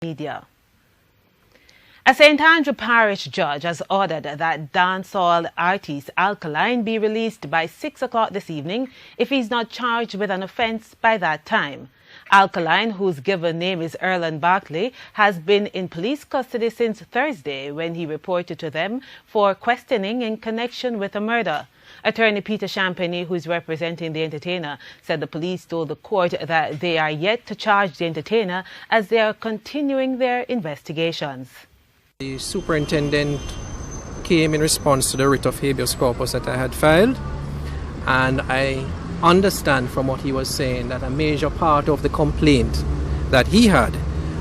media. A St. Andrew Parish judge has ordered that dancehall artist Alkaline be released by 6 o'clock this evening if he's not charged with an offence by that time. Alkaline, whose given name is Erland Barkley, has been in police custody since Thursday when he reported to them for questioning in connection with a murder. Attorney Peter Champagny, who is representing the entertainer, said the police told the court that they are yet to charge the entertainer as they are continuing their investigations. The superintendent came in response to the writ of habeas corpus that I had filed, and I understand from what he was saying that a major part of the complaint that he had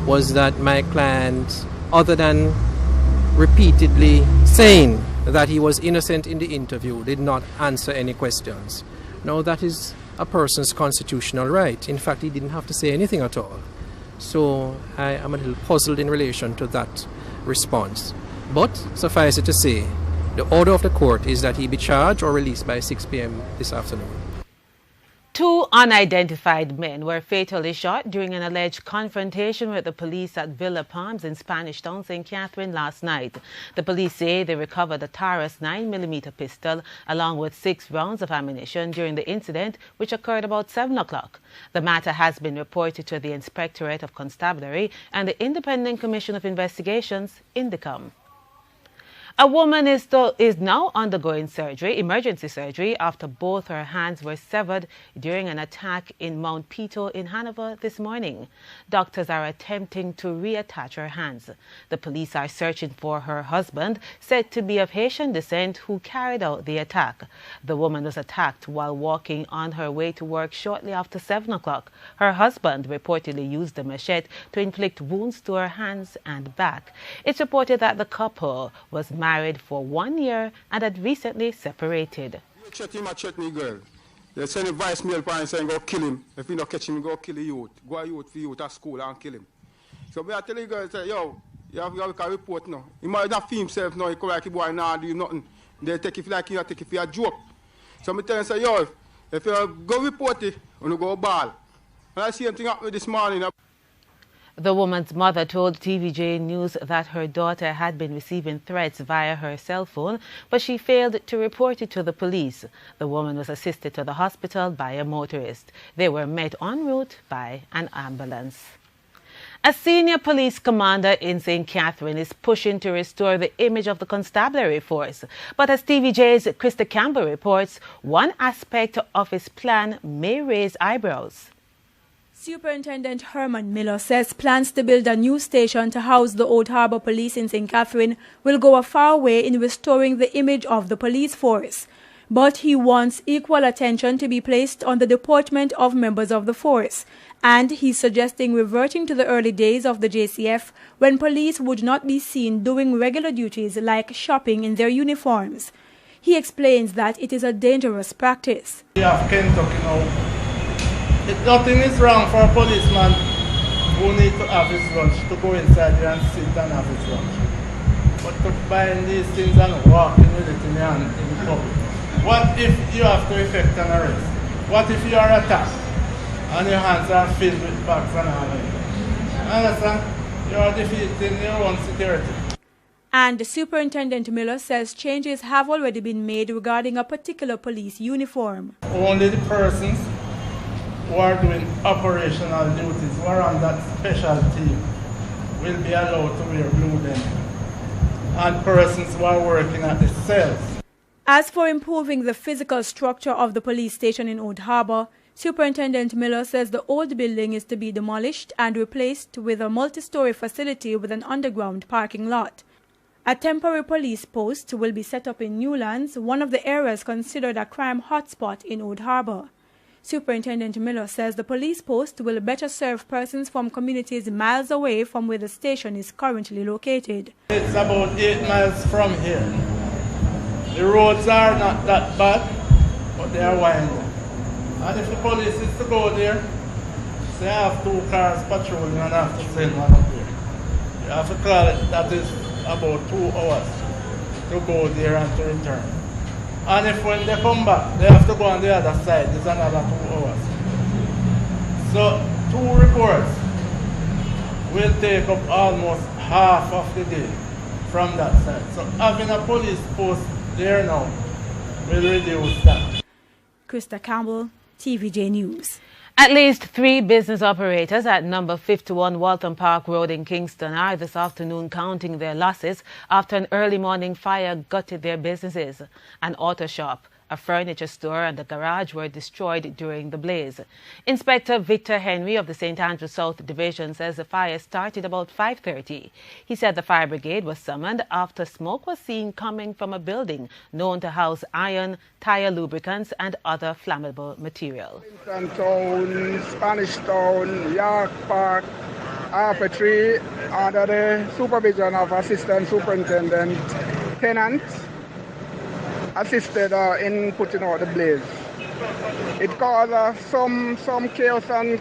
was that my client, other than repeatedly saying that he was innocent in the interview, did not answer any questions. Now, that is a person's constitutional right. In fact, he didn't have to say anything at all. So I am a little puzzled in relation to that response. But suffice it to say, the order of the court is that he be charged or released by 6 p.m. this afternoon. 2 unidentified men were fatally shot during an alleged confrontation with the police at Villa Palms in Spanish Town, St. Catherine last night. The police say they recovered a Taurus 9mm pistol along with 6 rounds of ammunition during the incident, which occurred about 7 o'clock. The matter has been reported to the Inspectorate of Constabulary and the Independent Commission of Investigations, INDECOM. A woman is now undergoing emergency surgery, after both her hands were severed during an attack in Mount Pito in Hanover this morning. Doctors are attempting to reattach her hands. The police are searching for her husband, said to be of Haitian descent, who carried out the attack. The woman was attacked while walking on her way to work shortly after 7 o'clock. Her husband reportedly used a machete to inflict wounds to her hands and back. It's reported that the couple was married for 1 year and had recently separated. You chat him, girl. They send a voicemail parents saying go kill him. If you don't catch him, go kill the youth. Go a youth for youth at school and kill him. So I tell you girl, say, yo, you have to report now. He might not feel himself now, he come like a boy now do nothing. They take it like you take it for a joke. So I tell him, say, yo, if you go report it, you go ball. And I see him thing up this morning. The woman's mother told TVJ News that her daughter had been receiving threats via her cell phone, but she failed to report it to the police. The woman was assisted to the hospital by a motorist. They were met en route by an ambulance. A senior police commander in St. Catherine is pushing to restore the image of the constabulary force. But as TVJ's Krista Campbell reports, one aspect of his plan may raise eyebrows. Superintendent Herman Miller says plans to build a new station to house the Old Harbour Police in St. Catherine will go a far way in restoring the image of the police force. But he wants equal attention to be placed on the deportment of members of the force. And he's suggesting reverting to the early days of the JCF, when police would not be seen doing regular duties like shopping in their uniforms. He explains that it is a dangerous practice. We have Kentucky now. Nothing is wrong for a policeman who needs to have his lunch to go inside there and sit and have his lunch. But to find these things and walking with it in your hand in public. What if you have to effect an arrest? What if you are attacked and your hands are filled with bags and all that? Understand? You are defeating your own security. And Superintendent Miller says changes have already been made regarding a particular police uniform. Only the persons who are doing operational duties, who are on that special team, will be allowed to wear blue denim. And persons who are working at the cells. As for improving the physical structure of the police station in Old Harbour, Superintendent Miller says the old building is to be demolished and replaced with a multi-story facility with an underground parking lot. A temporary police post will be set up in Newlands, one of the areas considered a crime hotspot in Old Harbour. Superintendent Miller says the police post will better serve persons from communities miles away from where the station is currently located. It's about 8 miles from here. The roads are not that bad, but they are winding. And if the police is to go there, they have 2 cars patrolling and have to send one up there. You have to call it, that is about 2 hours to go there and to return. And if when they come back, they have to go on the other side, it's another 2 hours. So 2 reports will take up almost half of the day from that side. So having a police post there now will reduce that. Krista Campbell, TVJ News. At least 3 business operators at number 51 Walton Park Road in Kingston are this afternoon counting their losses after an early morning fire gutted their businesses. An auto shop, a furniture store and a garage were destroyed during the blaze. Inspector Victor Henry of the St. Andrew South Division says the fire started about 5:30. He said the fire brigade was summoned after smoke was seen coming from a building known to house iron, tire lubricants and other flammable material. Town, Spanish Town, York Park, Arpetry, under the supervision of Assistant Superintendent Tennant, assisted in putting out the blaze. It caused some chaos and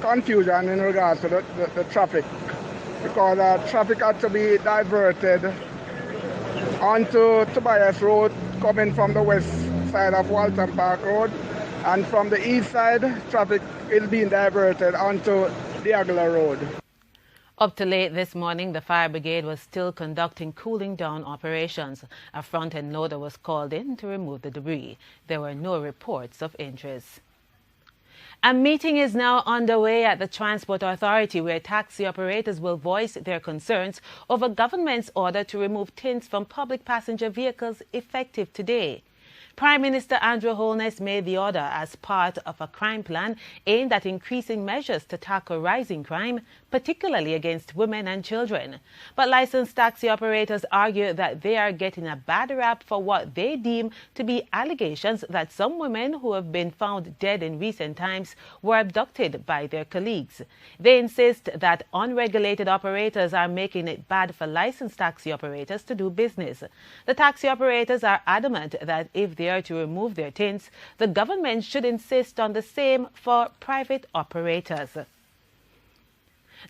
confusion in regards to the traffic, because traffic had to be diverted onto Tobias Road coming from the west side of Walton Park Road, and from the east side traffic is being diverted onto Diagla Road. Up to late this morning, the fire brigade was still conducting cooling down operations. A front-end loader was called in to remove the debris. There were no reports of injuries. A meeting is now underway at the Transport Authority where taxi operators will voice their concerns over government's order to remove tints from public passenger vehicles effective today. Prime Minister Andrew Holness made the order as part of a crime plan aimed at increasing measures to tackle rising crime, particularly against women and children. But licensed taxi operators argue that they are getting a bad rap for what they deem to be allegations that some women who have been found dead in recent times were abducted by their colleagues. They insist that unregulated operators are making it bad for licensed taxi operators to do business. The taxi operators are adamant that if they are to remove their tints, the government should insist on the same for private operators.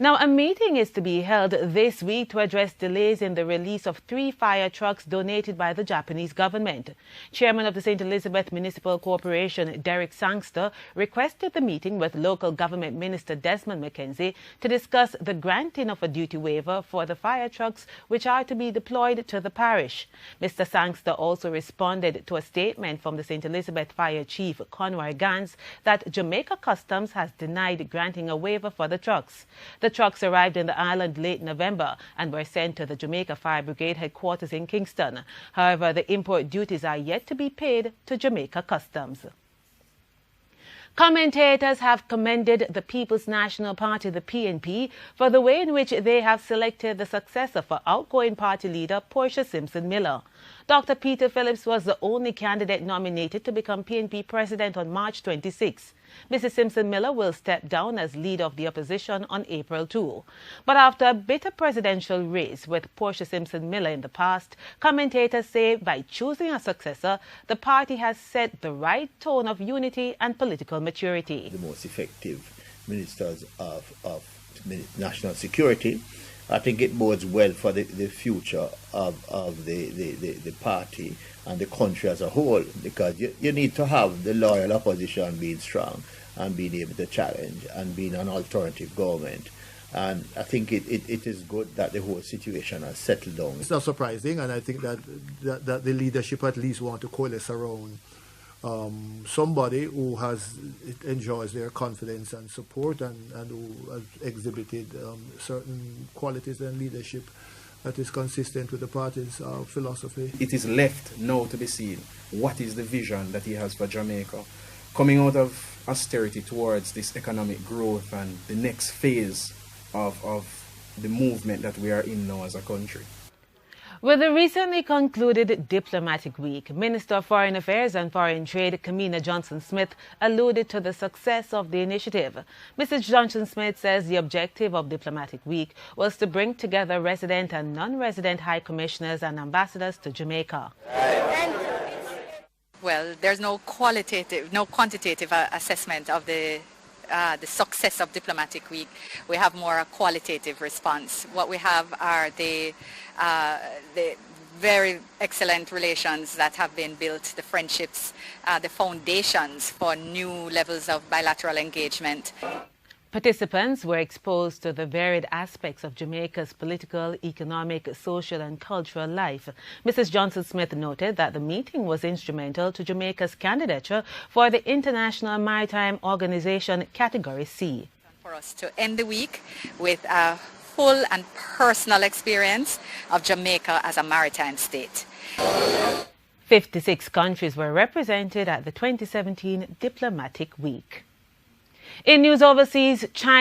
Now, a meeting is to be held this week to address delays in the release of 3 fire trucks donated by the Japanese government. Chairman of the St. Elizabeth Municipal Corporation, Derek Sangster, requested the meeting with local government minister Desmond McKenzie to discuss the granting of a duty waiver for the fire trucks which are to be deployed to the parish. Mr. Sangster also responded to a statement from the St. Elizabeth Fire Chief, Conroy Gans, that Jamaica Customs has denied granting a waiver for the trucks. The trucks arrived in the island late November and were sent to the Jamaica Fire Brigade headquarters in Kingston. However, the import duties are yet to be paid to Jamaica Customs. Commentators have commended the People's National Party, the PNP, for the way in which they have selected the successor for outgoing party leader Portia Simpson Miller. Dr. Peter Phillips was the only candidate nominated to become PNP president on March 26. Mrs. Simpson Miller will step down as leader of the opposition on April 2. But after a bitter presidential race with Portia Simpson Miller in the past, commentators say by choosing a successor, the party has set the right tone of unity and political maturity. The most effective ministers of national security. I think it bodes well for the future of the party and the country as a whole, because you need to have the loyal opposition being strong and being able to challenge and being an alternative government. And I think it is good that the whole situation has settled down. It's not surprising, and I think that the leadership at least want to coalesce around somebody who enjoys their confidence and support and who has exhibited certain qualities and leadership that is consistent with the party's philosophy. It is left now to be seen what is the vision that he has for Jamaica, coming out of austerity towards this economic growth and the next phase of the movement that we are in now as a country. With the recently concluded diplomatic week, Minister of Foreign Affairs and Foreign Trade, Kamina Johnson-Smith, alluded to the success of the initiative. Mrs. Johnson-Smith says the objective of diplomatic week was to bring together resident and non-resident high commissioners and ambassadors to Jamaica. Well, there's no quantitative assessment of the success of Diplomatic Week. We have more a qualitative response. What we have are the very excellent relations that have been built, the friendships, the foundations for new levels of bilateral engagement. Participants were exposed to the varied aspects of Jamaica's political, economic, social and cultural life. Mrs. Johnson-Smith noted that the meeting was instrumental to Jamaica's candidature for the International Maritime Organization Category C. For us to end the week with a full and personal experience of Jamaica as a maritime state. 56 countries were represented at the 2017 Diplomatic Week. In news overseas, China